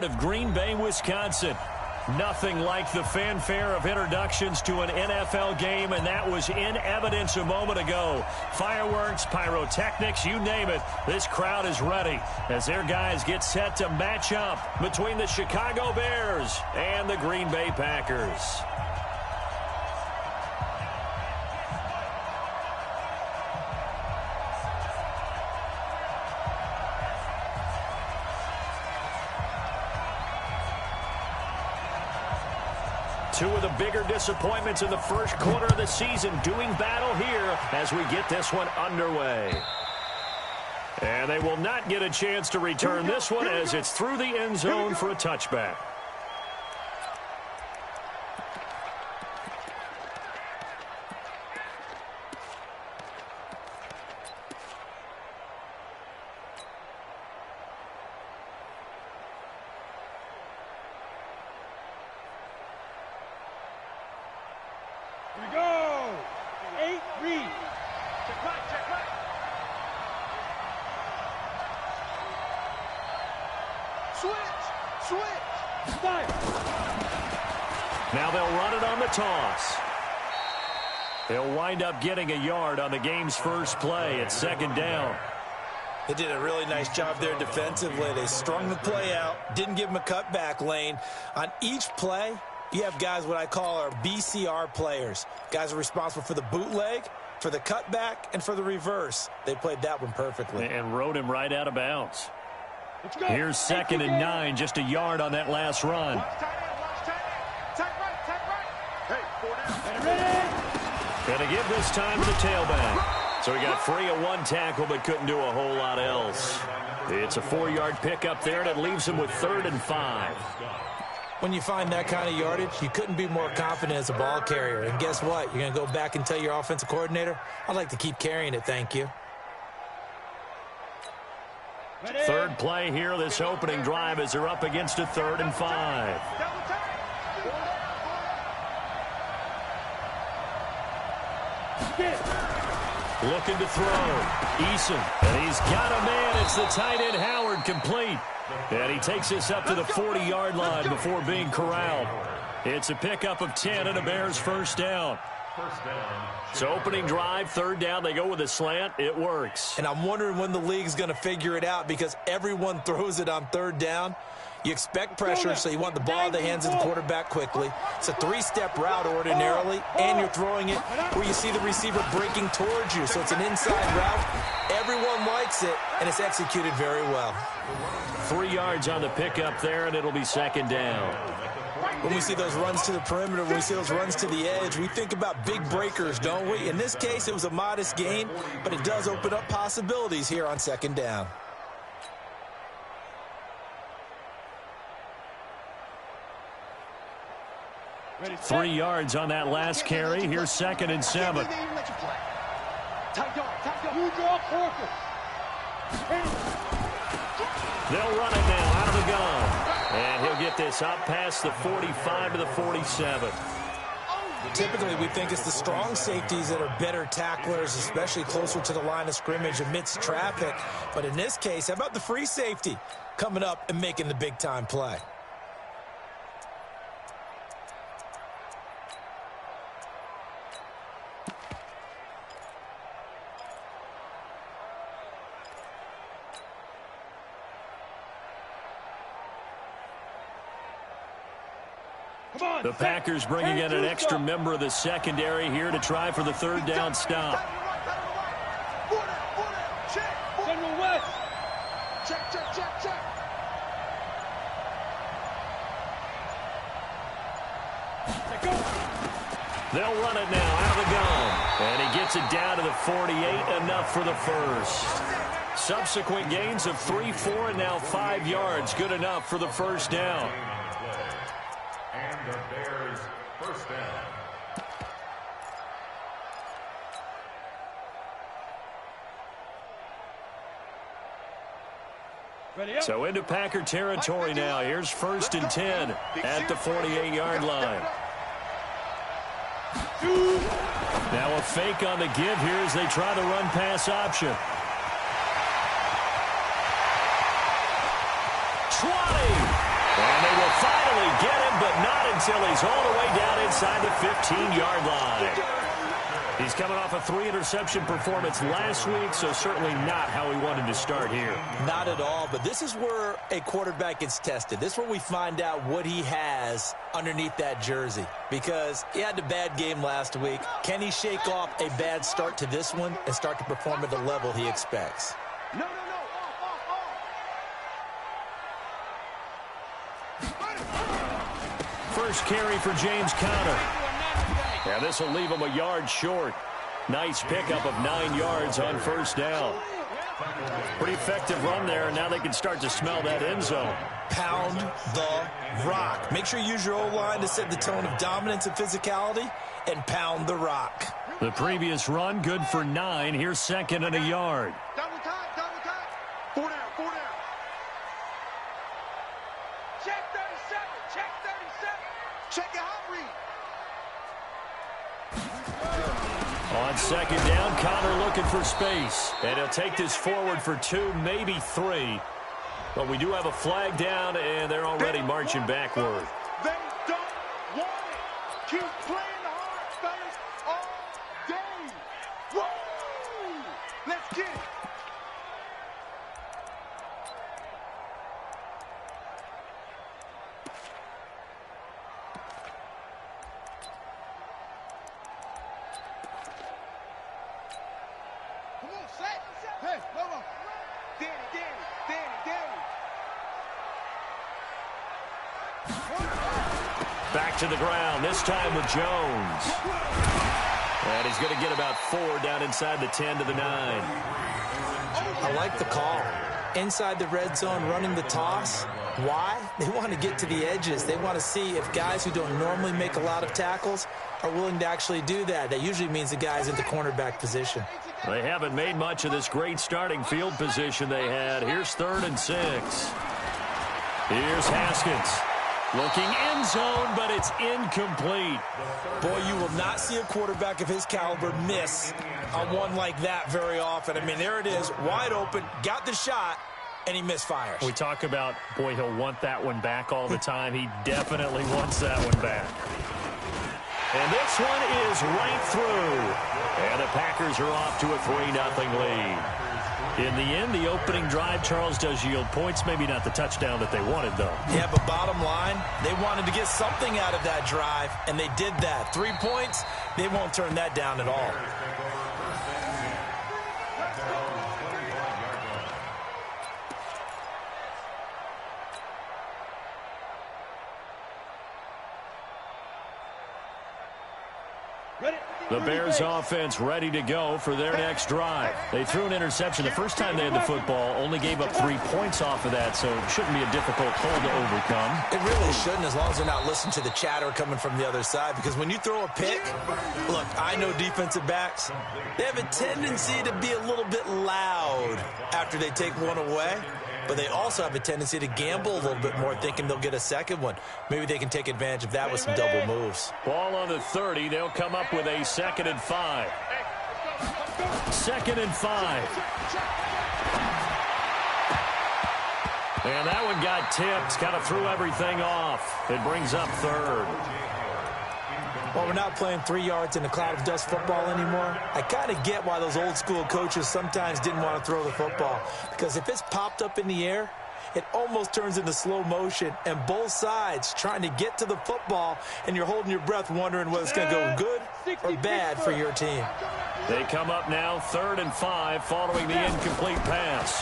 Of Green Bay, Wisconsin. Nothing like the fanfare of introductions to an NFL game, and that was in evidence a moment ago. Fireworks, pyrotechnics, you name it. This crowd is ready as their guys get set to match up between the Chicago Bears and the Green Bay Packers. Two of the bigger disappointments in the first quarter of the season doing battle here as we get this one underway. And they will not get a chance to return this one as it's through the end zone for a touchback. Now they'll run it on the toss. They'll wind up getting a yard on the game's first play at second down. They did a really nice job there defensively. They strung the play out, didn't give them a cutback lane. On each play, you have guys what I call our BCR players. Guys are responsible for the bootleg, for the cutback, and for the reverse. They played that one perfectly. And rode him right out of bounds. Here's 2nd and 9, just a yard on that last run. And to give this time to the tailback. So he got free of one tackle but couldn't do a whole lot else. It's a 4-yard pickup there, and it leaves him with 3rd and 5. When you find that kind of yardage, you couldn't be more confident as a ball carrier. And guess what? You're going to go back and tell your offensive coordinator, I'd like to keep carrying it, thank you. Third play here, this opening drive, as they're up against a 3rd and 5. Looking to throw. Eason. And he's got a man. It's the tight end Howard, complete. And he takes this up to the 40-yard line before being corralled. It's a pickup of 10 and a Bears first down. So opening drive, 3rd down, they go with a slant. It works. And I'm wondering when the league's going to figure it out because everyone throws it on 3rd down. You expect pressure, so you want the ball in the hands of the quarterback quickly. It's a 3-step route ordinarily, and you're throwing it where you see the receiver breaking towards you. So it's an inside route. Everyone likes it, and it's executed very well. 3 yards on the pickup there, and it'll be 2nd down. When we see those runs to the perimeter, when we see those runs to the edge, we think about big breakers, don't we? In this case, it was a modest gain, but it does open up possibilities here on 2nd down. Ready, 3 yards on that last carry. Here's 2nd and 7. They'll run it now out of the gun. And he'll get this up past the 45 to the 47. Typically, we think it's the strong safeties that are better tacklers, especially closer to the line of scrimmage amidst traffic. But in this case, how about the free safety coming up and making the big-time play? The Packers bringing in an extra member of the secondary here to try for the 3rd down stop. They'll run it now out of the gun. And he gets it down to the 48, enough for the first. Subsequent gains of 3, 4, and now 5 yards. Good enough for the first down. The Bears first down. So into Packer territory now. Here's 1st and 10 at the 48-yard line. Now a fake on the give here as they try the run-pass option. Trotting. but not until he's all the way down inside the 15-yard line. He's coming off a 3-interception performance last week, so certainly not how he wanted to start here. Not at all, but this is where a quarterback gets tested. This is where we find out what he has underneath that jersey, because he had a bad game last week. Can he shake off a bad start to this one and start to perform at the level he expects? First carry for James Conner. Yeah, this will leave him a yard short. Nice pickup of 9 yards on first down. Pretty effective run there, and now they can start to smell that end zone. Pound the rock. Make sure you use your O-line to set the tone of dominance and physicality, and pound the rock. The previous run, good for 9. Here's second and a yard. Double time, double time. 4 down, 4 down. Check 37, check 37. Check your hot read. On second down, Conner looking for space. And he'll take this forward for 2, maybe 3. But we do have a flag down, and they're already marching backward. They don't want it. Keep playing hard, fellas, all day. Woo! Let's get it. Come on, set. Hey, come on. Danny, Danny, Danny, Danny. Back to the ground, this time with Jones. And he's going to get about 4 down inside the 10 to the 9. I like the call. Inside the red zone, running the toss. Why? They want to get to the edges. They want to see if guys who don't normally make a lot of tackles are willing to actually do that. That usually means the guy's in the cornerback position. They haven't made much of this great starting field position they had. Here's 3rd and 6. Here's Haskins. Looking end zone, but it's incomplete. Boy, you will not see a quarterback of his caliber miss on one like that very often. I mean, there it is, wide open, got the shot, and he misfires. We talk about, boy, he'll want that one back all the time. He definitely wants that one back. And this one is right through. And the Packers are off to a 3-0 lead. In the end, the opening drive, Charles, does yield points. Maybe not the touchdown that they wanted, though. Yeah, but bottom line, they wanted to get something out of that drive, and they did that. 3 points, they won't turn that down at all. The Bears offense ready to go for their next drive. They threw an interception the first time they had the football, only gave up 3 points off of that, so it shouldn't be a difficult hole to overcome. It really shouldn't, as long as they're not listening to the chatter coming from the other side, because when you throw a pick, look, I know defensive backs, they have a tendency to be a little bit loud after they take one away. But they also have a tendency to gamble a little bit more, thinking they'll get a second one. Maybe they can take advantage of that with some double moves. Ball on the 30. They'll come up with a 2nd and 5. 2nd and 5. And that one got tipped. Kind of threw everything off. It brings up 3rd. Well, we're not playing 3 yards in a cloud of dust football anymore. I kind of get why those old school coaches sometimes didn't want to throw the football. Because if it's popped up in the air, it almost turns into slow motion. And both sides trying to get to the football, and you're holding your breath wondering whether it's going to go good or bad for your team. They come up now 3rd and 5 following the incomplete pass.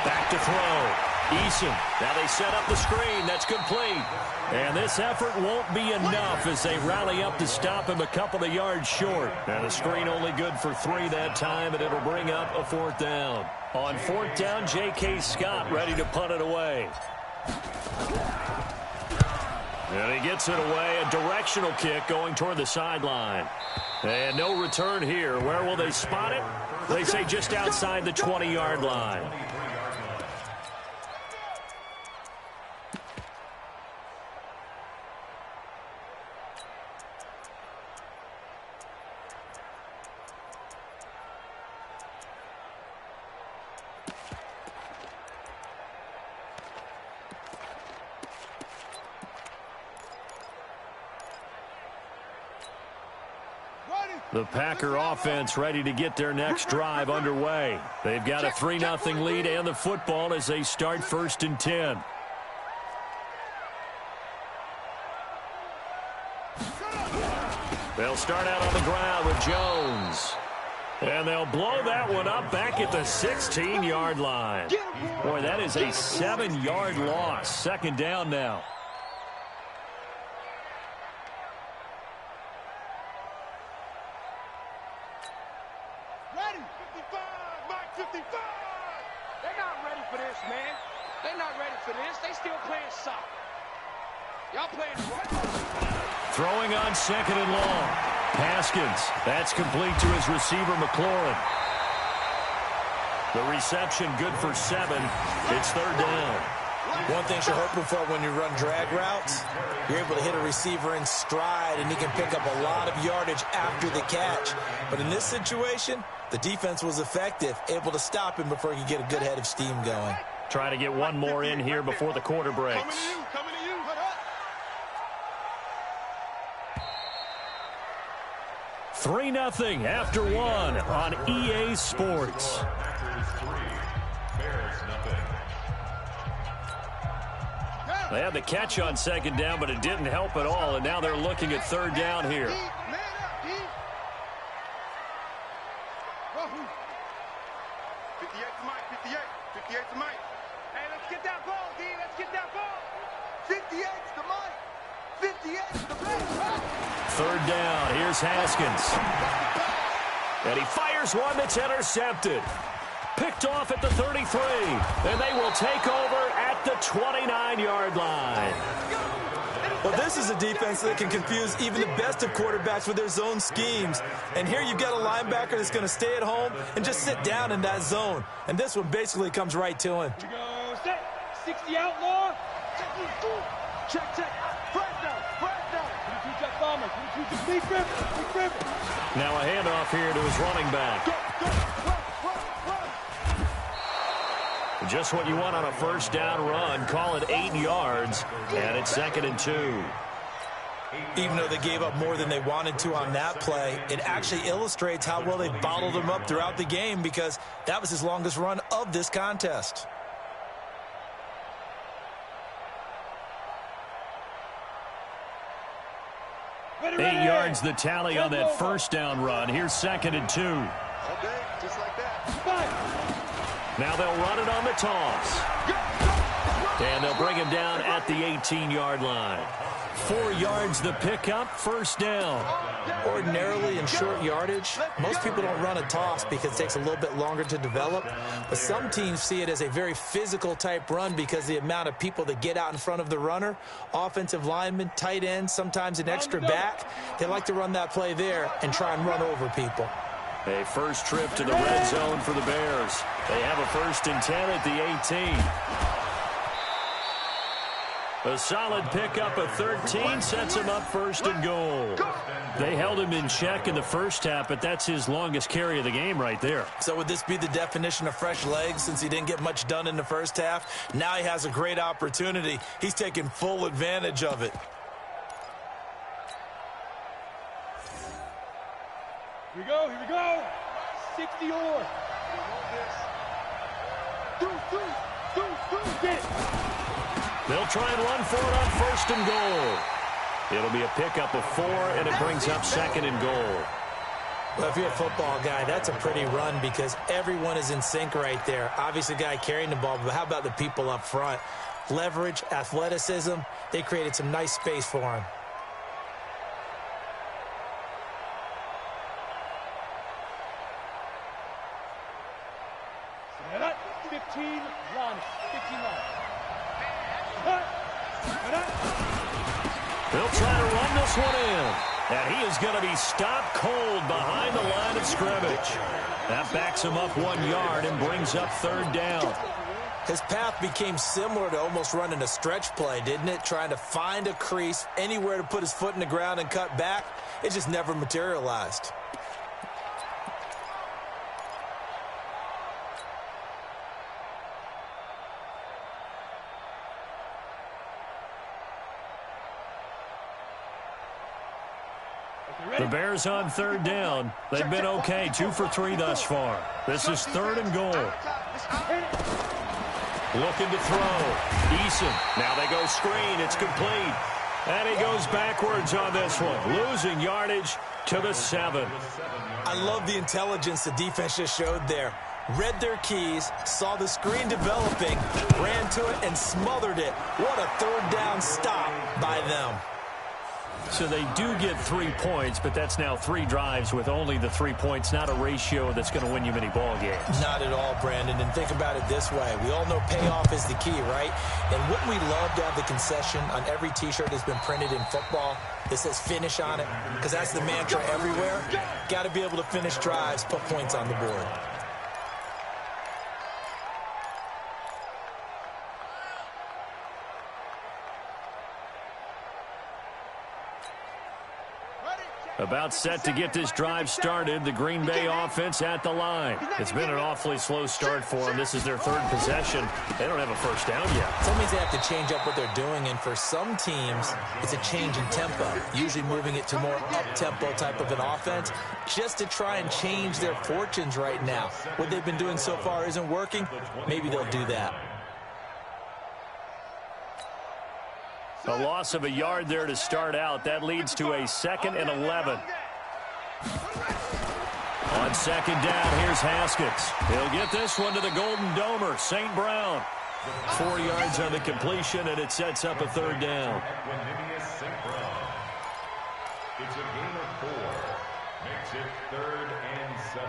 Back to throw. Eason. Now they set up the screen. That's complete. And this effort won't be enough as they rally up to stop him a couple of yards short. And the screen only good for 3 that time, and it'll bring up a 4th down. On 4th down, J.K. Scott ready to punt it away. And he gets it away. A directional kick going toward the sideline. And no return here. Where will they spot it? They say just outside the 20-yard line. The Packer offense ready to get their next drive underway. They've got a 3-0 lead and the football as they start 1st and 10. They'll start out on the ground with Jones. And they'll blow that one up back at the 16-yard line. Boy, that is a 7-yard loss. 2nd down now. Ready, 55, Mike 55. They're not ready for this, man. They're not ready for this. They still playing soccer. Y'all playing Throwing on 2nd and long. Haskins. That's complete to his receiver, McLaurin. The reception good for 7. It's 3rd down. One thing you're hoping for when you run drag routes, you're able to hit a receiver in stride, and he can pick up a lot of yardage after the catch. But in this situation, the defense was effective, able to stop him before he could get a good head of steam going. Trying to get one more in here before the quarter breaks. Coming to you, coming to you. 3-0 after 1 on EA Sports. They had the catch on 2nd down, but it didn't help at all, and now they're looking at 3rd down here. Man up, D. 58 to Mike, 58. 58 to Mike. Hey, let's get that ball, D. Let's get that ball. 58 to Mike. 58 to Mike. 3rd down. Here's Haskins. And he fires one that's intercepted. Picked off at the 33. And they will take over at the 29-yard line. Well, this is a defense that can confuse even the best of quarterbacks with their zone schemes. And here you've got a linebacker that's going to stay at home and just sit down in that zone. And this one basically comes right to him. Here we go. Set. 60 outlaw. Check, check. First down, first down. 22 check bomber. 22 check big grip. Big grip. Now a handoff here to his running back. Go, run. Just what you want on a 1st down run. Call it 8 yards. And it's 2nd and 2. Even though they gave up more than they wanted to on that play, it actually illustrates how well they bottled them up throughout the game, because that was his longest run of this contest. Ready, 8 ready. yards the tally on that 1st down run. Here's 2nd and 2. All day, just like that. Five. Now they'll run it on the toss. And they'll bring him down at the 18-yard line. 4 yards the pickup, 1st down. Ordinarily in short yardage, most people don't run a toss because it takes a little bit longer to develop. But some teams see it as a very physical type run because the amount of people that get out in front of the runner, offensive linemen, tight ends, sometimes an extra back, they like to run that play there and try and run over people. A first trip to the red zone for the Bears. They have a 1st and 10 at the 18. A solid pickup of 13 sets him up 1st and goal. They held him in check in the 1st half, but that's his longest carry of the game right there. So would this be the definition of fresh legs since he didn't get much done in the 1st half? Now he has a great opportunity. He's taking full advantage of it. Here we go. Here we go. 60 or. Get it. They'll try and run for it on 1st and goal. It'll be a pickup of 4, and it brings up 2nd and goal. Well, if you're a football guy, that's a pretty run because everyone is in sync right there. Obviously, the guy carrying the ball, but how about the people up front? Leverage, athleticism, they created some nice space for him. That 15 line. 15 line. They'll try to run this one in. And he is going to be stopped cold behind the line of scrimmage. That backs him up 1 yard and brings up 3rd down. His path became similar to almost running a stretch play, didn't it? Trying to find a crease, anywhere to put his foot in the ground and cut back. It just never materialized. The Bears on third down. They've been okay, 2 for 3 thus far. This is 3rd and goal. Looking to throw. Eason. Now they go screen. It's complete. And he goes backwards on this one, losing yardage to the 7. I love the intelligence the defense just showed there. Read their keys, saw the screen developing, ran to it, and smothered it. What a 3rd down stop by them. So they do get 3 points, but that's now 3 drives with only the 3 points, not a ratio that's going to win you many ball games. Not at all, Brandon. And think about it this way. We all know payoff is the key, right? And wouldn't we love to have the concession on every T-shirt that's been printed in football that says finish on it? Because that's the mantra everywhere. Got to be able to finish drives, put points on the board. About set to get this drive started. The Green Bay offense at the line. It's been an awfully slow start for them. This is their 3rd possession. They don't have a first down yet. That means they have to change up what they're doing, and for some teams, it's a change in tempo, usually moving it to more up-tempo type of an offense, just to try and change their fortunes right now. What they've been doing so far isn't working. Maybe they'll do that. A loss of a yard there to start out. That leads to a 2nd and 11. On 2nd down, here's Haskins. He'll get this one to the Golden Domer, St. Brown. 4 yards on the completion, and it sets up a 3rd down. It's a gain of 4. Makes it 3rd and 7.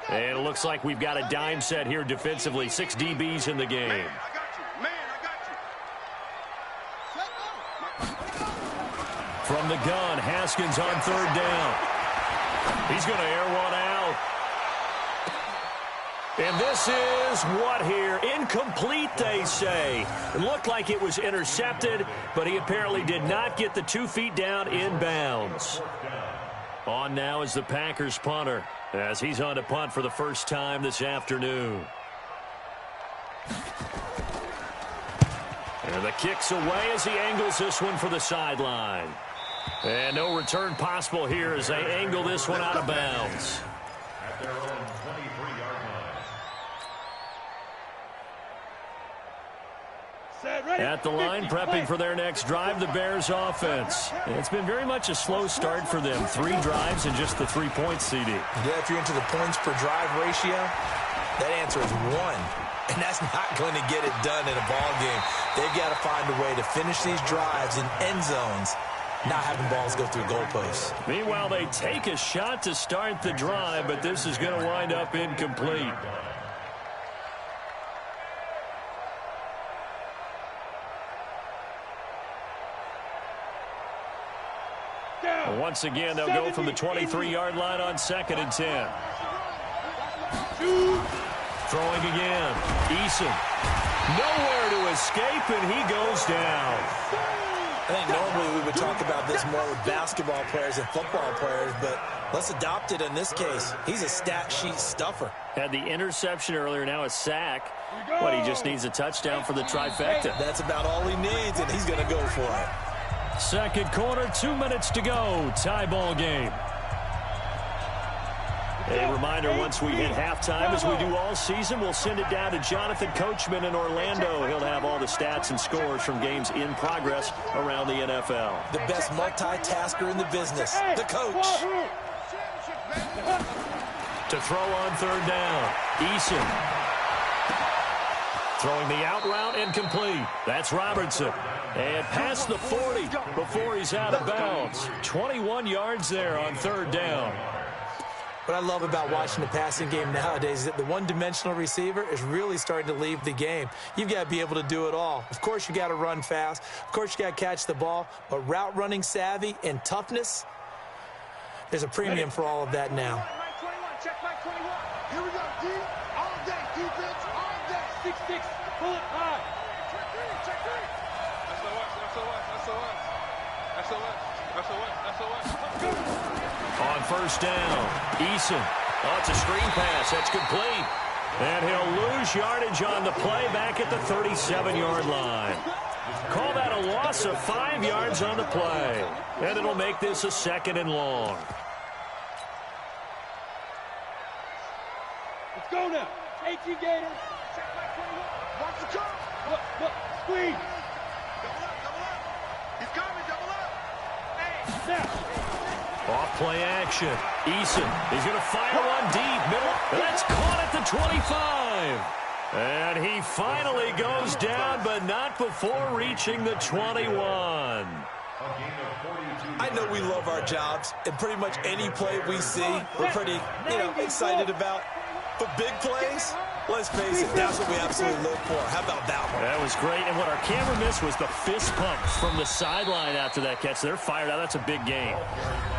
And it looks like we've got a dime set here defensively. 6 DBs in the game. Man, I got you. Man, I got you. From the gun, Haskins on 3rd down. He's going to air one out. And this is what here? Incomplete, they say. It looked like it was intercepted, but he apparently did not get the 2 feet down in bounds. On now is the Packers punter, as he's on to punt for the first time this afternoon. And the kick's away as he angles this one for the sideline. And no return possible here as they angle this one out of bounds. At their own 23-yard line. At the line, prepping for their next drive, the Bears offense. It's been very much a slow start for them. 3 drives and just the 3 points, CD. Yeah, if you're into the points per drive ratio, that answer is 1. And that's not going to get it done in a ball game. They've got to find a way to finish these drives in end zones, not having balls go through goalposts. Meanwhile, they take a shot to start the drive, but this is going to wind up incomplete. Once again, they'll go from the 23-yard line on 2nd and 10. Throwing again. Eason. Nowhere to escape, and he goes down. I think normally we would talk about this more with basketball players and football players, but let's adopt it in this case. He's a stat sheet stuffer. Had the interception earlier, now a sack. But he just needs a touchdown for the trifecta. That's about all he needs, and he's going to go for it. 2nd quarter, 2 minutes to go. Tie ball game. A reminder, once we hit halftime, as we do all season, we'll send it down to Jonathan Coachman in Orlando. He'll have all the stats and scores from games in progress around the NFL. The best multitasker in the business, the coach. To throw on 3rd down, Eason. Throwing the out route and complete. That's Robertson. And past the 40 before he's out of bounds. 21 yards there on 3rd down. What I love about watching the passing game nowadays is that the one-dimensional receiver is really starting to leave the game. You've got to be able to do it all. Of course, you got to run fast. Of course, you got to catch the ball. But route running savvy and toughness, there's a premium for all of that now. Check Mike 21. Here we go, D. All day, defense, all day. 6-6, pull it high. Check 3. On 1st down, Eason. Oh, it's a screen pass. That's complete. And he'll lose yardage on the play back at the 37-yard line. Call that a loss of 5 yards on the play. And it'll make this a 2nd and long. Let's go now. Take you, Gator. Watch the jump. Look, squeeze. Double up. He's coming, double up. Now. Off play action. Eason, he's going to fire one deep. Middle. That's caught at the 25. And he finally goes down, but not before reaching the 21. I know we love our jobs, and pretty much any play we see, we're pretty, excited about. But big plays, let's face it, that's what we absolutely live for. How about that one? That was great, and what our camera missed was the fist pump from the sideline after that catch. They're fired out. That's a big game.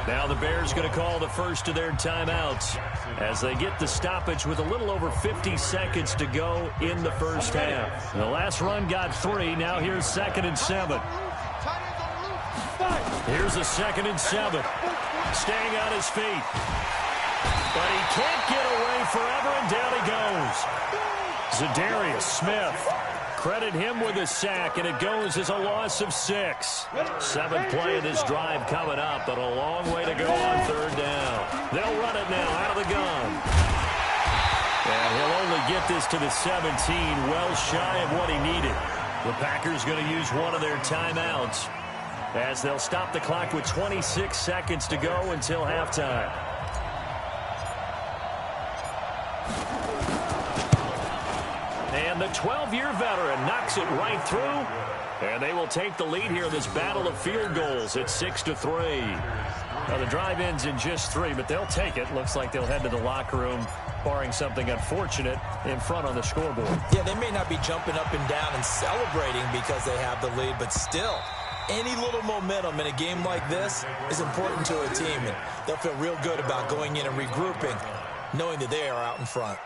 Now the Bears going to call the first of their timeouts as they get the stoppage with a little over 50 seconds to go in the first half. The last run got 3. Now here's 2nd and 7. Here's a 2nd and 7. Staying on his feet. But he can't get away forever, and down he goes. Zadarius Smith. Credit him with a sack, and it goes as a loss of 6. 7th play of this drive coming up, but a long way to go on 3rd down. They'll run it now out of the gun. And he'll only get this to the 17, well shy of what he needed. The Packers going to use one of their timeouts as they'll stop the clock with 26 seconds to go until halftime. And the 12-year veteran knocks it right through. And they will take the lead here in this battle of field goals at 6-3. Now the drive ends in just 3, but they'll take it. Looks like they'll head to the locker room, barring something unfortunate, in front on the scoreboard. Yeah, they may not be jumping up and down and celebrating because they have the lead, but still, any little momentum in a game like this is important to a team. And they'll feel real good about going in and regrouping, knowing that they are out in front.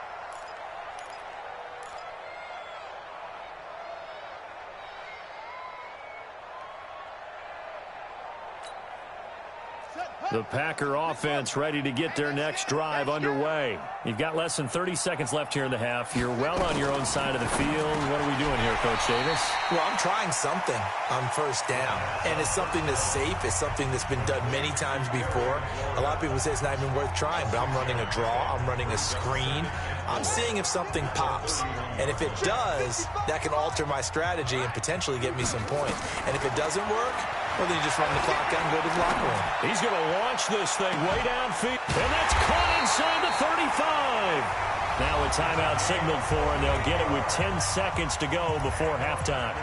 The Packer offense ready to get their next drive underway. You've got less than 30 seconds left here in the half. You're well on your own side of the field. What are we doing here, Coach Davis? Well, I'm trying something on 1st down, and it's something that's safe. It's something that's been done many times before. A lot of people say it's not even worth trying, but I'm running a draw. I'm running a screen. I'm seeing if something pops, and if it does, that can alter my strategy and potentially get me some points. And if it doesn't work, well, then you just run the clock out and go to the locker room. He's going to launch this thing way downfield, and that's caught inside the 35. Now a timeout signaled for, and they'll get it with 10 seconds to go before halftime.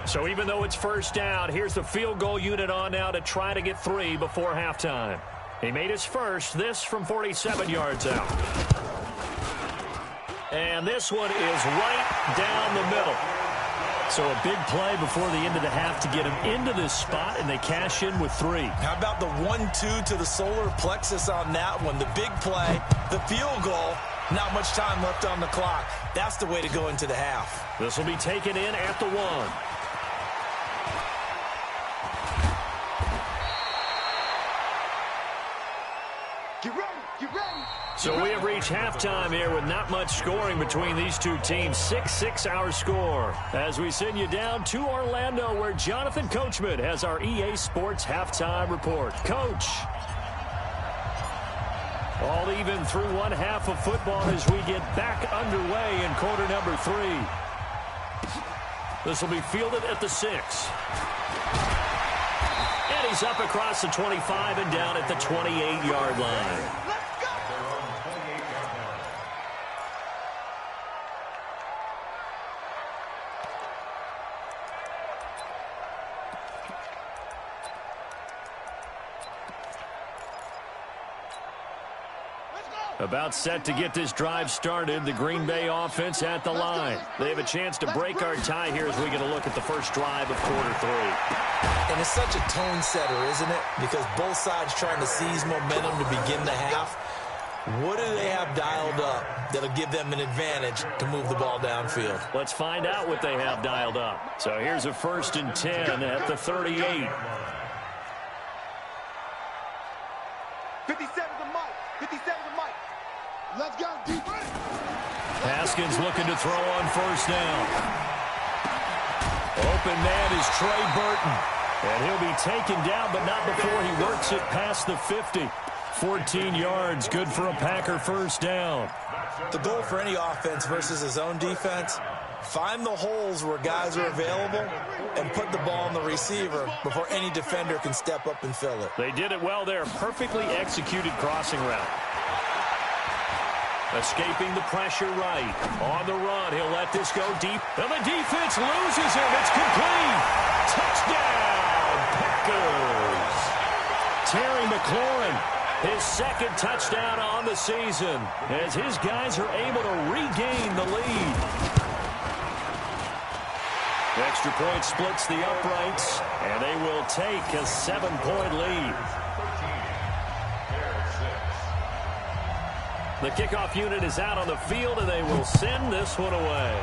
So even though it's 1st down, here's the field goal unit on now to try to get 3 before halftime. He made his first, this from 47 yards out. And this one is right down the middle. So a big play before the end of the half to get him into this spot, and they cash in with 3. How about the 1-2 to the solar plexus on that one? The big play, the field goal, not much time left on the clock. That's the way to go into the half. This will be taken in at the 1. Get ready, get ready. So we have reached halftime here with not much scoring between these two teams. 6-6 our score. As we send you down to Orlando, where Jonathan Coachman has our EA Sports halftime report. Coach. All even through one half of football as we get back underway in quarter number 3. This will be fielded at the 6. And he's up across the 25 and down at the 28-yard line. About set to get this drive started. The Green Bay offense at the line. They have a chance to break our tie here as we get a look at the first drive of quarter 3. And it's such a tone setter, isn't it? Because both sides trying to seize momentum to begin the half. What do they have dialed up that'll give them an advantage to move the ball downfield? Let's find out what they have dialed up. So here's a 1st and 10 at the 38. 57 to Mike. 57 to Mike. Let's go, defense. Haskins looking to throw on first down. Open man is Trey Burton. And he'll be taken down, but not before he works it past the 50. 14 yards, good for a Packer first down. The goal for any offense versus his own defense, find the holes where guys are available and put the ball on the receiver before any defender can step up and fill it. They did it well there. Perfectly executed crossing route. Escaping the pressure right. On the run, he'll let this go deep. And the defense loses him. It's complete. Touchdown, Packers. Terry McLaurin, his second touchdown on the season, as his guys are able to regain the lead. The extra point splits the uprights, and they will take a 7-point lead. The kickoff unit is out on the field, and they will send this one away.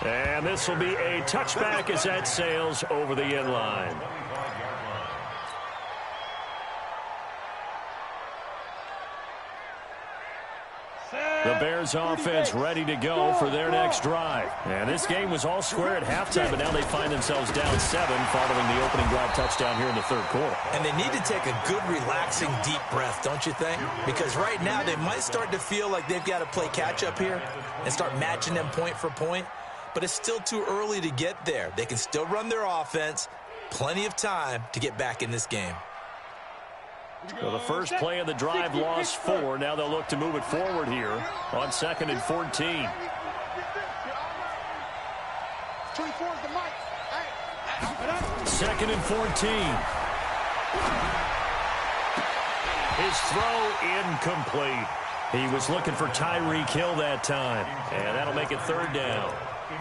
And this will be a touchback as that sails over the end line. The Bears offense ready to go for their next drive. And this game was all square at halftime, but now they find themselves down 7 following the opening drive touchdown here in the third quarter. And they need to take a good, relaxing, deep breath, don't you think? Because right now they might start to feel like they've got to play catch-up here and start matching them point for point. But it's still too early to get there. They can still run their offense. Plenty of time to get back in this game. Well, the first play of the drive lost 4. Now they'll look to move it forward here on 2nd and 14. 2nd and 14. His throw incomplete. He was looking for Tyreek Hill that time, and that'll make it 3rd down.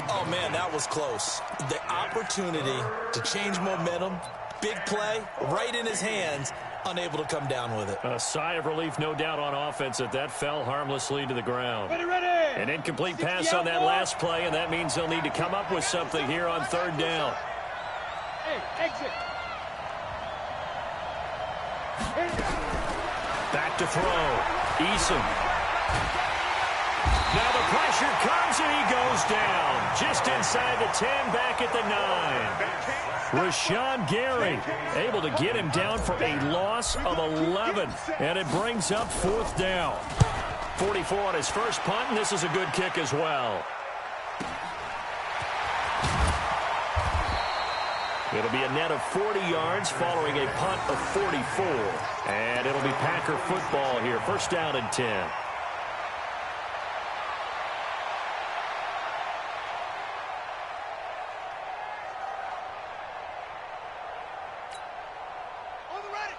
Oh, man, that was close. The opportunity to change momentum, big play, right in his hands, unable to come down with it. A sigh of relief, no doubt, on offense that fell harmlessly to the ground. An incomplete pass on that last play, and that means they'll need to come up with something here on 3rd down. Hey, exit. Back to throw. Eason. Now the pressure comes, and he goes down. Just inside the 10, back at the 9. Rashawn Gary able to get him down for a loss of 11. And it brings up 4th down. 44 on his first punt, and this is a good kick as well. It'll be a net of 40 yards following a punt of 44. And it'll be Packer football here. 1st down and 10.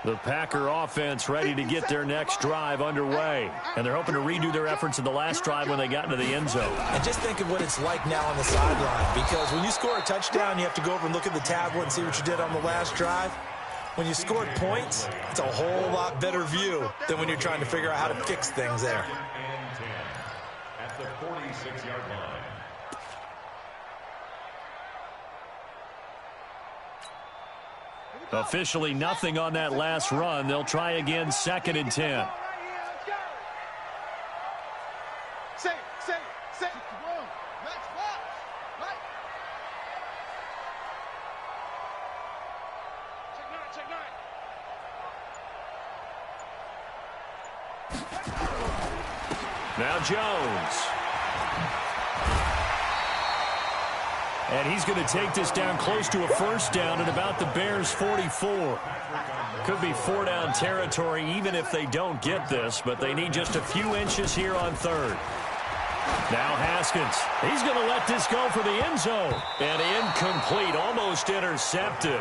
The Packer offense ready to get their next drive underway. And they're hoping to redo their efforts in the last drive when they got into the end zone. And just think of what it's like now on the sideline. Because when you score a touchdown, you have to go over and look at the tablet and see what you did on the last drive. When you scored points, it's a whole lot better view than when you're trying to figure out how to fix things there. And 10 at the 46-yard line. Officially nothing on that last run. They'll try again 2nd and 10. Say it. Next box. Right. Check 9. Now Jones. And he's going to take this down close to a 1st down at about the Bears' 44. Could be 4-down territory even if they don't get this, but they need just a few inches here on 3rd. Now Haskins. He's going to let this go for the end zone. And incomplete, almost intercepted.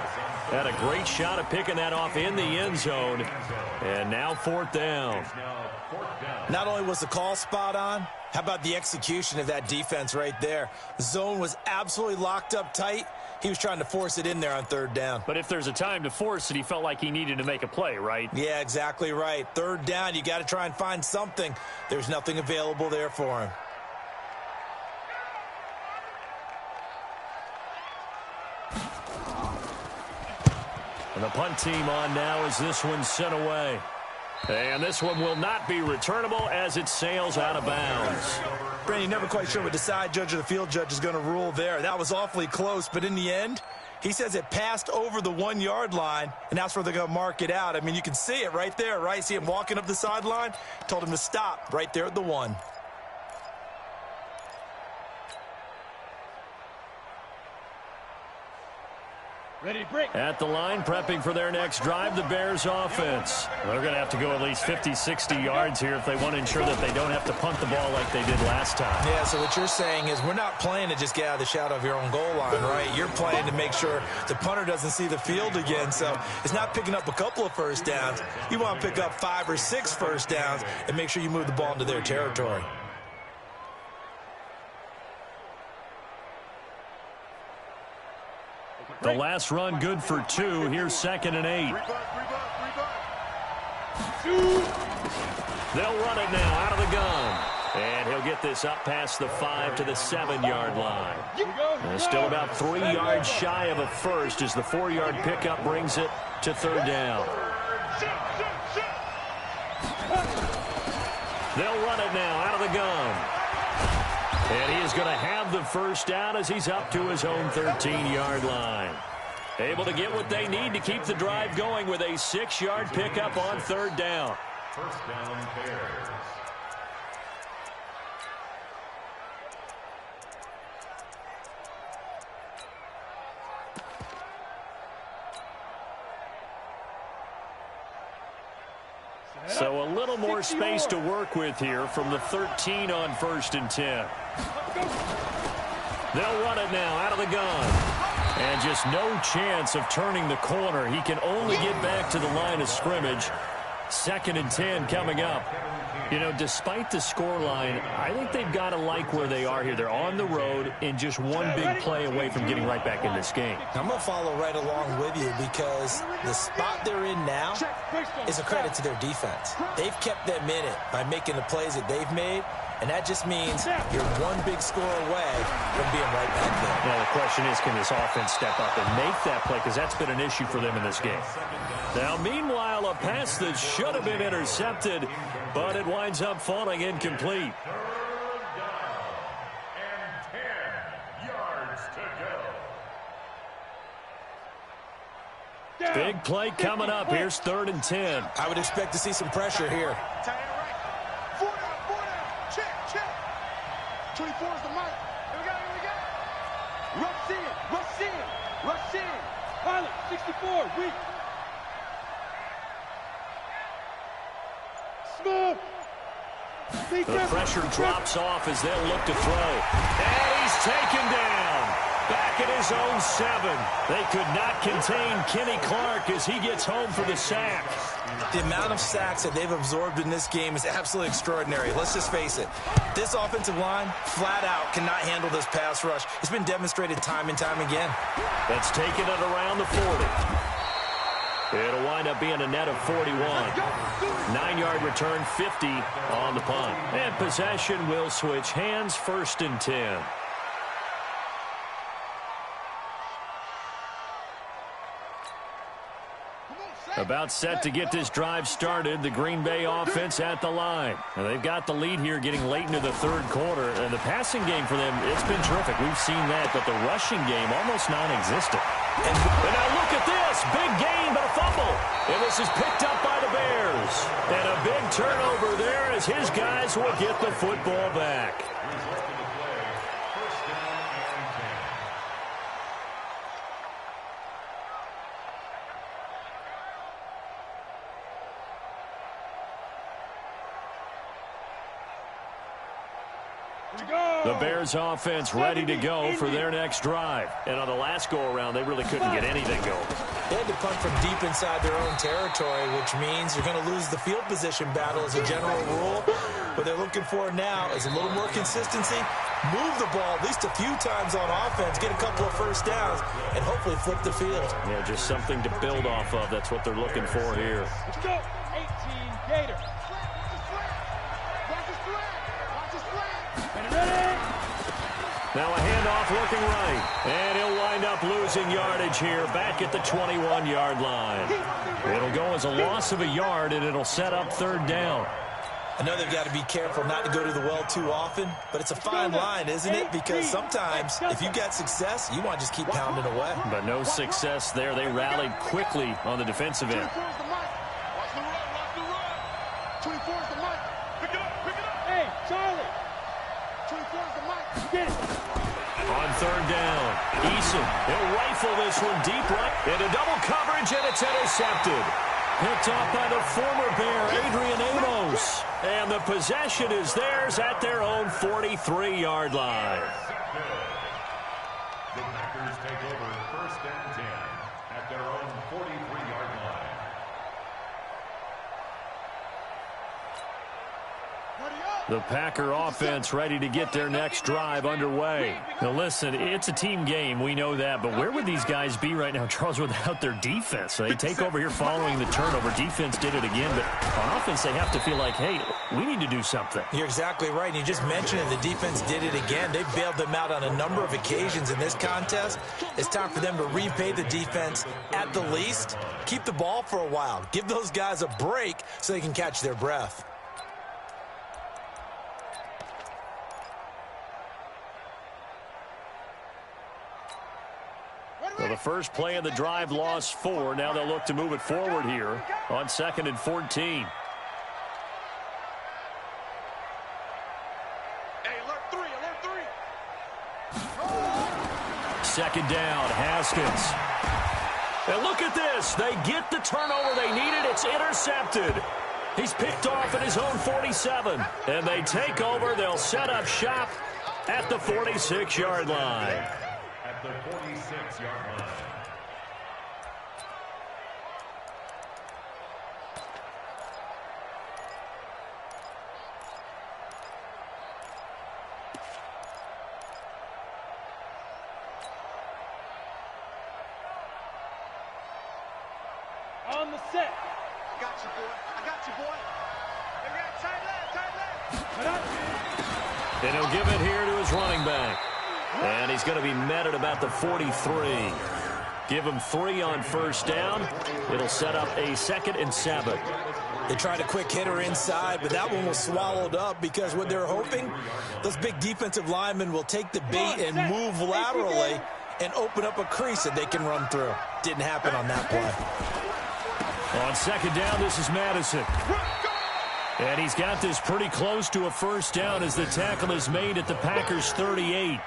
Had a great shot at picking that off in the end zone. And now 4th down. Not only was the call spot on, how about the execution of that defense right there? The zone was absolutely locked up tight. He was trying to force it in there on 3rd down. But if there's a time to force it, he felt like he needed to make a play, right? Yeah, exactly right. 3rd down, you got to try and find something. There's nothing available there for him. And the punt team on now as this one's sent away. And this one will not be returnable as it sails out of bounds. Brandon, never quite sure what the side judge or the field judge is going to rule there. That was awfully close, but in the end, he says it passed over the 1-yard line, and that's where they're going to mark it out. I mean, you can see it right there, right? See him walking up the sideline? Told him to stop right there at the 1. Ready to break. At the line, prepping for their next drive, the Bears offense. They're going to have to go at least 50, 60 yards here if they want to ensure that they don't have to punt the ball like they did last time. Yeah, so what you're saying is we're not playing to just get out of the shadow of your own goal line, right? You're playing to make sure the punter doesn't see the field again. So it's not picking up a couple of first downs. You want to pick up 5 or 6 first downs and make sure you move the ball into their territory. The last run good for 2. Here's 2nd and 8. They'll run it now out of the gun. And he'll get this up past the 5 to the 7-yard line. And still about 3 yards shy of a first as the 4-yard pickup brings it to 3rd down. They'll run it now out of the gun. And he is going to have the first down as he's up to his own 13-yard line. Able to get what they need to keep the drive going with a 6-yard pickup on 3rd down. First down, Bears. So a little more space to work with here from the 13 on 1st and 10. They'll run it now out of the gun. And just no chance of turning the corner. He can only get back to the line of scrimmage. 2nd and 10 coming up. You know, despite the scoreline, I think they've got to like where they are here. They're on the road and just one big play away from getting right back in this game. I'm going to follow right along with you because the spot they're in now is a credit to their defense. They've kept them in it by making the plays that they've made, and that just means you're one big score away from being right back there. Now the question is, can this offense step up and make that play? Because that's been an issue for them in this game. Now, meanwhile, a pass that should have been intercepted, but it winds up falling incomplete. 3rd down and 10 yards to go. Big play coming up. Here's 3rd and 10. I would expect to see some pressure here. Tie it right. 4 down. Check. 24 is the mic. Here we go. Rush in. Pilot, 64, weak. Smooth. The pressure drops off as they'll look to throw. And he's taken down. Back at his own 7. They could not contain Kenny Clark as he gets home for the sack. The amount of sacks that they've absorbed in this game is absolutely extraordinary. Let's just face it. This offensive line, flat out, cannot handle this pass rush. It's been demonstrated time and time again. That's taken it around the 40. It'll wind up being a net of 41. 9-yard return, 50 on the punt. And possession will switch hands, 1st and 10. About set to get this drive started. The Green Bay offense at the line. Now they've got the lead here getting late into the 3rd quarter. And the passing game for them, it's been terrific. We've seen that, but the rushing game almost non-existent. And now look at this. Big gain, but a fumble. And this is picked up by the Bears. And a big turnover there as his guys will get the football back. The Bears offense ready to go for their next drive. And on the last go-around, they really couldn't get anything going. They had to punt from deep inside their own territory, which means you're going to lose the field position battle as a general rule. What they're looking for now is a little more consistency, move the ball at least a few times on offense, get a couple of first downs, and hopefully flip the field. Yeah, just something to build off of. That's what they're looking for here. Let's go. 18 Gator. Now a handoff looking right. And he'll wind up losing yardage here back at the 21-yard line. It'll go as a loss of a yard, and it'll set up third down. I know they've got to be careful not to go to the well too often, but it's a fine line, isn't it? Because sometimes if you got success, you want to just keep pounding away. But no success there. They rallied quickly on the defensive end. 24's the mic. Watch the run, watch the run. 24's the mic. Pick it up, pick it up. Hey, Charlie. 24's the mic. Get it. On third down, Eason, he'll rifle this one deep right into double coverage, and it's intercepted. Picked off by the former Bear, Adrian Amos. And the possession is theirs at their own 43-yard line. The Packers take over 1st and 10 at their own 43-yard line. The Packer offense ready to get their next drive underway. Now listen, it's a team game, we know that, but where would these guys be right now, Charles, without their defense? They take over here following the turnover. Defense did it again, but on offense they have to feel like, hey, we need to do something. You're exactly right, and you just mentioned it. The defense did it again. They bailed them out on a number of occasions in this contest. It's time for them to repay the defense at the least. Keep the ball for a while. Give those guys a break so they can catch their breath. Well, the first play of the drive lost 4. Now they'll look to move it forward here on 2nd and 14. Hey, alert 3, alert 3. Second down, Haskins. And look at this. They get the turnover they needed. It's intercepted. He's picked off at his own 47. And they take over. They'll set up shop at the 46-yard line. At the 46-yard line. On the set. I got you, boy. I got you, boy. Hey, we got tight left, tight left. And he'll give it here to his running back. And he's going to be met at about the 43. Give him 3 on first down. It'll set up a 2nd and 7. They tried a quick hitter inside, but that one was swallowed up because what they're hoping, those big defensive linemen will take the bait and move laterally and open up a crease that they can run through. Didn't happen on that play. On 2nd down, this is Madison. And he's got this pretty close to a first down as the tackle is made at the Packers' 38.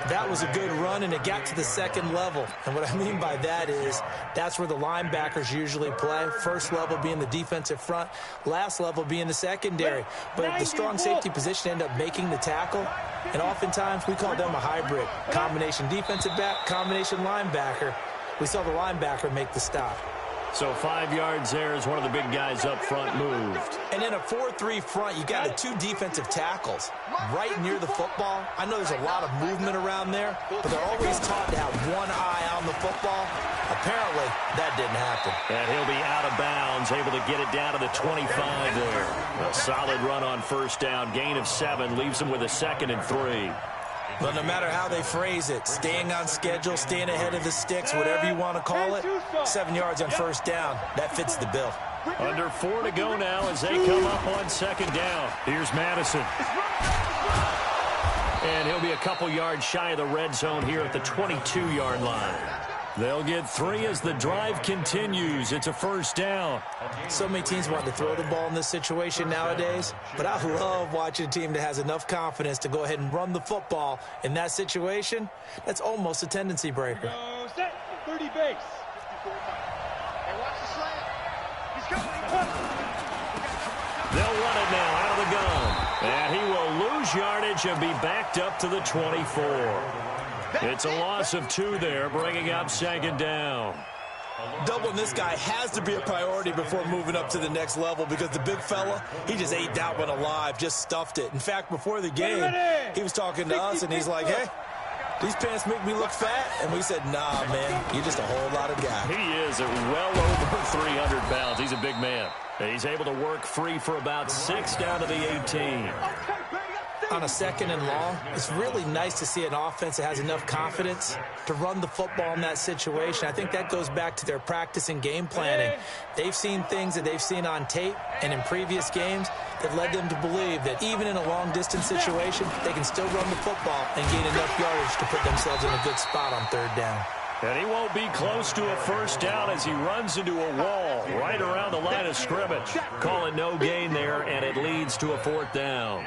That was a good run, and it got to the 2nd level. And what I mean by that is that's where the linebackers usually play. First level being the defensive front, last level being the secondary. But the strong safety position ended up making the tackle, and oftentimes we call them a hybrid. Combination defensive back, combination linebacker. We saw the linebacker make the stop. So 5 yards there as one of the big guys up front moved. And in a 4-3 front, you got the 2 defensive tackles right near the football. I know there's a lot of movement around there, but they're always taught to have one eye on the football. Apparently, that didn't happen. And he'll be out of bounds, able to get it down to the 25 there. A solid run on first down. Gain of 7 leaves him with a 2nd and 3. But no matter how they phrase it, staying on schedule, staying ahead of the sticks, whatever you want to call it, 7 yards on first down, that fits the bill. Under 4 to go now as they come up on 2nd down. Here's Madison. And he'll be a couple yards shy of the red zone here at the 22-yard line. They'll get 3 as the drive continues. It's a first down. So many teams want to throw the ball in this situation nowadays, but I love watching a team that has enough confidence to go ahead and run the football in that situation. That's almost a tendency breaker. Set, 30 base. Hey, watch the slant. He's coming. They'll run it now out of the gun. And he will lose yardage and be backed up to the 24. It's a loss of 2 there, bringing up 2nd down. Doubling this guy has to be a priority before moving up to the next level because the big fella, he just ate that one alive, just stuffed it. In fact, before the game, he was talking to us, and he's like, hey, these pants make me look fat. And we said, nah, man, you're just a whole lot of guy. He is at well over 300 pounds. He's a big man. He's able to work free for about 6 down to the 18. On a 2nd and long, it's really nice to see an offense that has enough confidence to run the football in that situation. I think that goes back to their practice and game planning. They've seen things that they've seen on tape and in previous games that led them to believe that even in a long-distance situation, they can still run the football and gain enough yardage to put themselves in a good spot on 3rd down. And he won't be close to a 1st down as he runs into a wall right around the line of scrimmage. Call it no gain there, and it leads to a 4th down.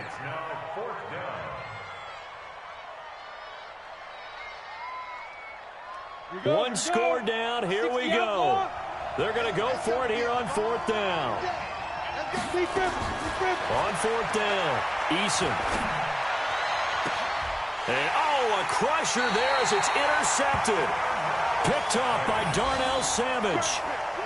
One score down. Here we go. They're going to go for it here on 4th down. On 4th down, Eason. And, a crusher there as it's intercepted. Picked off by Darnell Savage.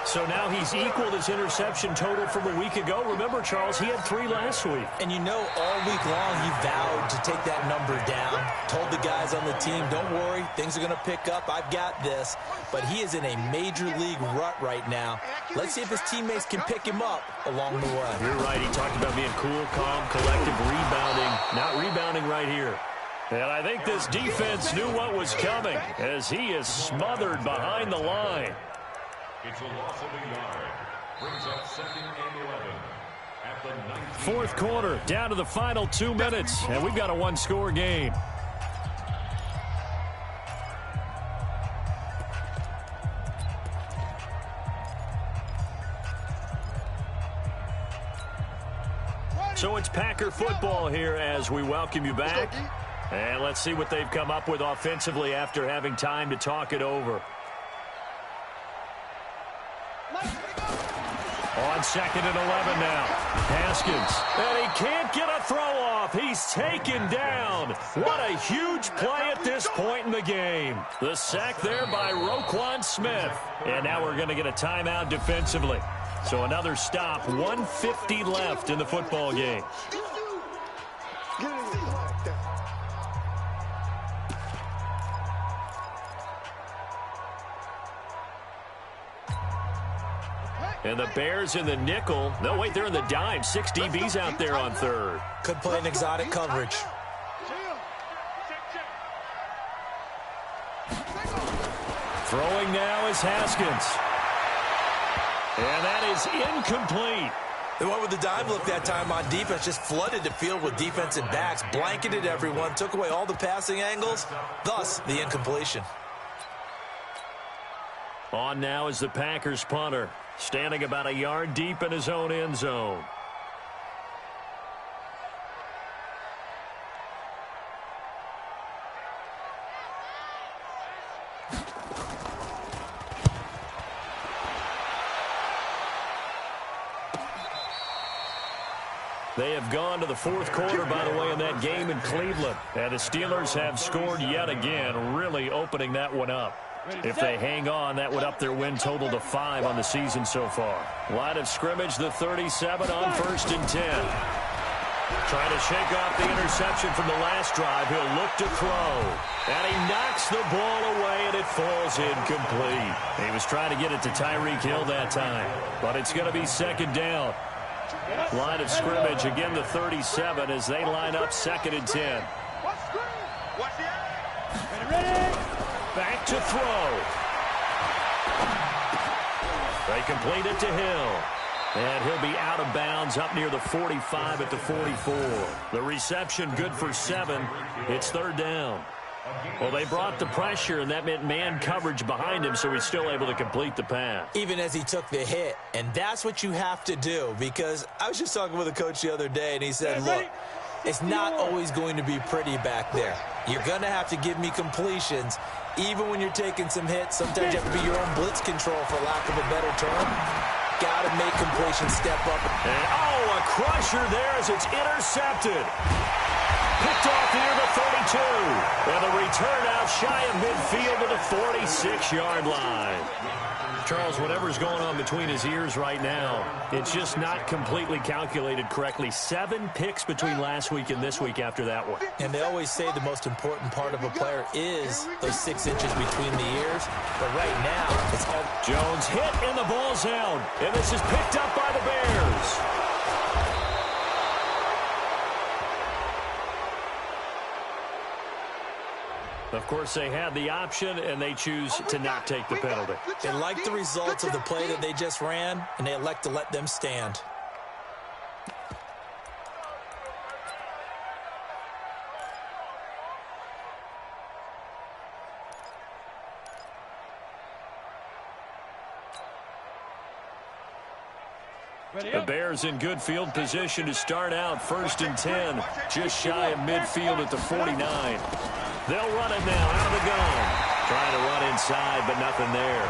So now he's equaled his interception total from a week ago. Remember, Charles, he had 3 last week. And you know, all week long he vowed to take that number down. Told the guys on the team, don't worry, things are going to pick up. I've got this. But he is in a major league rut right now. Let's see if his teammates can pick him up along the way. You're right. He talked about being cool, calm, collective, rebounding. Not rebounding right here. And I think this defense knew what was coming as he is smothered behind the line. It's a loss of a yard. Brings up 2nd and 11 at the 4th quarter, down to the final 2 minutes, and we've got a 1-score game. So it's Packer football here as we welcome you back. And let's see what they've come up with offensively after having time to talk it over. On 2nd and 11 now. Haskins. And he can't get a throw off. He's taken down. What a huge play at this point in the game. The sack there by Roquan Smith. And now we're going to get a timeout defensively. So another stop. 1:50 left in the football game. And the Bears in the nickel. No, wait, they're in the dime. 6 DBs out there on 3rd. Could play an exotic coverage. Throwing now is Haskins. And that is incomplete. They went with the dime look that time on defense. Just flooded the field with defensive backs. Blanketed everyone. Took away all the passing angles. Thus, the incompletion. On now is the Packers punter. Standing about a yard deep in his own end zone. They have gone to the 4th quarter, by the way, in that game in Cleveland. And the Steelers have scored yet again, really opening that one up. If they hang on, that would up their win total to 5 on the season so far. Line of scrimmage, the 37 on 1st and 10. Trying to shake off the interception from the last drive. He'll look to throw. And he knocks the ball away, and it falls incomplete. He was trying to get it to Tyreek Hill that time. But it's going to be 2nd down. Line of scrimmage, again the 37 as they line up 2nd and 10. Back to throw. They complete it to Hill. And he'll be out of bounds up near the 45 at the 44. The reception good for 7. It's 3rd down. Well, they brought the pressure, and that meant man coverage behind him, so he's still able to complete the pass. Even as he took the hit. And that's what you have to do, because I was just talking with a coach the other day, and he said, look, it's not always going to be pretty back there. You're going to have to give me completions. Even when you're taking some hits, sometimes you have to be your own blitz control, for lack of a better term. Got to make completions step up. And, a crusher there as it's intercepted. Picked off near the 32. And the return out shy of midfield to the 46-yard line. Charles, whatever's going on between his ears right now, it's just not completely calculated correctly. 7 picks between last week and this week after that one. And they always say the most important part of a player is those 6 inches between the ears. But right now, it's all... Jones hit in the ball zone. And this is picked up by the Bears. Of course, they had the option, and they choose to not take the penalty. They like the results of the play that they just ran, and they elect to let them stand. The Bears in good field position to start out 1st and 10, just shy of midfield at the 49. They'll run it now out of the gun. Trying to run inside, but nothing there.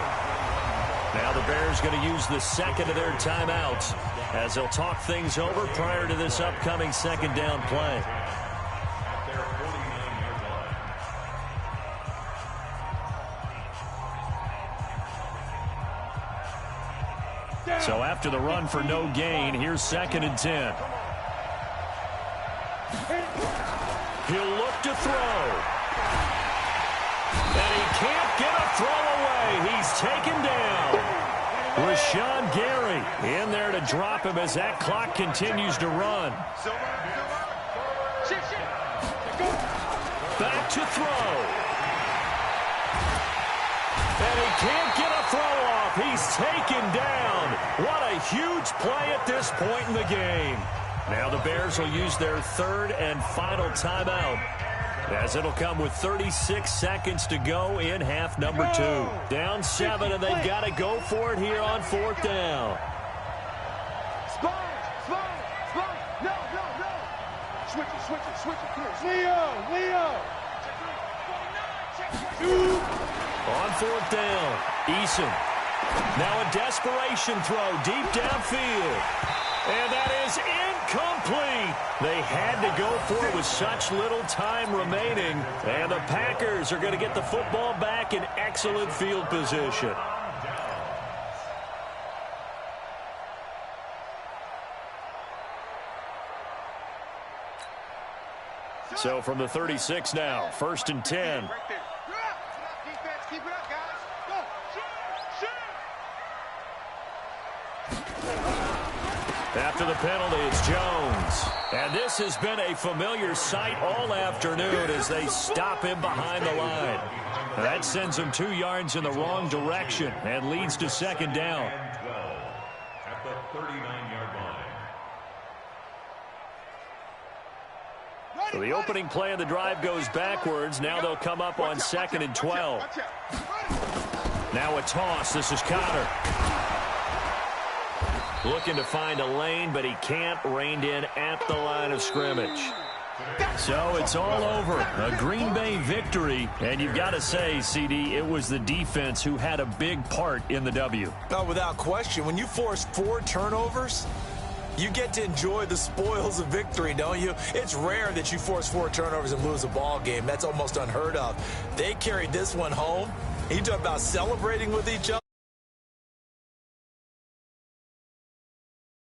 Now the Bears going to use the second of their timeouts as they'll talk things over prior to this upcoming second down play. So after the run for no gain, here's 2nd and 10. He'll look to throw. And he can't get a throw away. He's taken down. Rashawn Gary in there to drop him as that clock continues to run. Back to throw. And he can't get a throw off. He's taken down. What a huge play at this point in the game. Now the Bears will use their 3rd and final timeout, as it'll come with 36 seconds to go in half number 2. Down 7, and they've got to go for it here on 4th down. Spine. No. Switch it. Come here. Leo. On 4th down, Eason. Now a desperation throw deep downfield. And that is incomplete. They had to go for it with such little time remaining. And the Packers are going to get the football back in excellent field position. So from the 36 now, 1st and 10. Keep it up, guys. Go. After the penalty, it's Jones. And this has been a familiar sight all afternoon as they stop him behind the line. That sends him 2 yards in the wrong direction and leads to 2nd down. At the 39-yard line. So the opening play of the drive goes backwards. Now they'll come up on 2nd and 12. Now a toss. This is Connor. Looking to find a lane, but he can't. Reined in at the line of scrimmage. So it's all over. A Green Bay victory. And you've got to say, CD, it was the defense who had a big part in the W. No, without question. When you force 4 turnovers, you get to enjoy the spoils of victory, don't you? It's rare that you force 4 turnovers and lose a ball game. That's almost unheard of. They carried this one home. You talk about celebrating with each other.